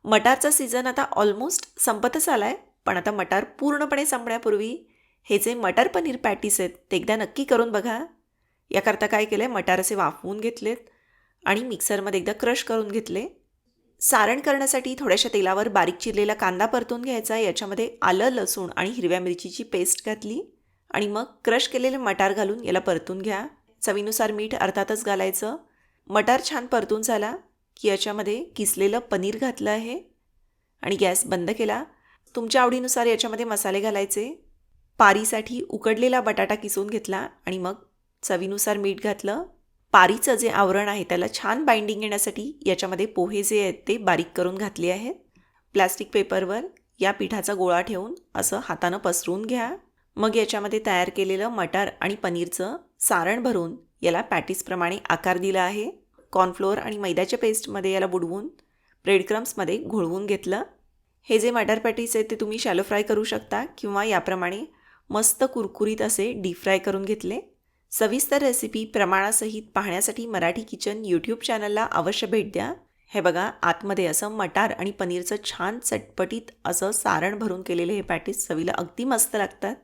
मटारचा season आता almost संपतच आला आहे, पण आता मटार पूर्णपणे संपण्यापूर्वी हे जे मटर पनीर पॅटीस आहेत ते एकदा नक्की करून बघा. याकरता काय केलं आहे, मटार असे वाफवून घेतलेत आणि मिक्सरमध्ये एकदा क्रश करून घेतले. सारण करण्यासाठी थोड्याशा तेलावर बारीक चिरलेला कांदा परतून घ्यायचा. याच्यामध्ये आलं, लसूण आणि हिरव्या मिरचीची पेस्ट घातली आणि मग क्रश केलेले मटार घालून याला परतून घ्या. चवीनुसार मीठ अर्थातच घालायचं. मटार छान परतून झाला की याच्यामध्ये किसलेलं पनीर घातलं आहे आणि गॅस बंद केला. तुमच्या आवडीनुसार याच्यामध्ये मसाले घालायचे. पारीसाठी उकडलेला बटाटा किसून घेतला आणि मग चवीनुसार मीठ घातलं. पारीचं जे आवरण आहे त्याला छान बाइंडिंग येण्यासाठी याच्यामध्ये पोहे जे आहेत ते बारीक करून घातले आहेत. प्लास्टिक पेपरवर या पिठाचा गोळा ठेवून असं हातानं पसरून घ्या. मग याच्यामध्ये तयार केलेलं मटार आणि पनीरचं सारण भरून याला पॅटीसप्रमाणे आकार दिला आहे. कॉर्नफ्लोअर आणि मैद्याच्या पेस्टमध्ये याला बुडवून ब्रेड क्रम्समध्ये घोळवून घेतलं. हे जे मटार पॅटीस आहेत ते तुम्ही शॅलो फ्राय करू शकता किंवा याप्रमाणे मस्त कुरकुरीत असे डीप फ्राय करून घेतले. सविस्तर रेसिपी प्रमाणासहित पाहण्यासाठी मराठी किचन यूट्यूब चॅनलला अवश्य भेट द्या. हे बघा, आतमध्ये असं मटार आणि पनीरचं छान चटपटीत असं सारण भरून केलेले हे पॅटीस चवीला अगदी मस्त लागतात.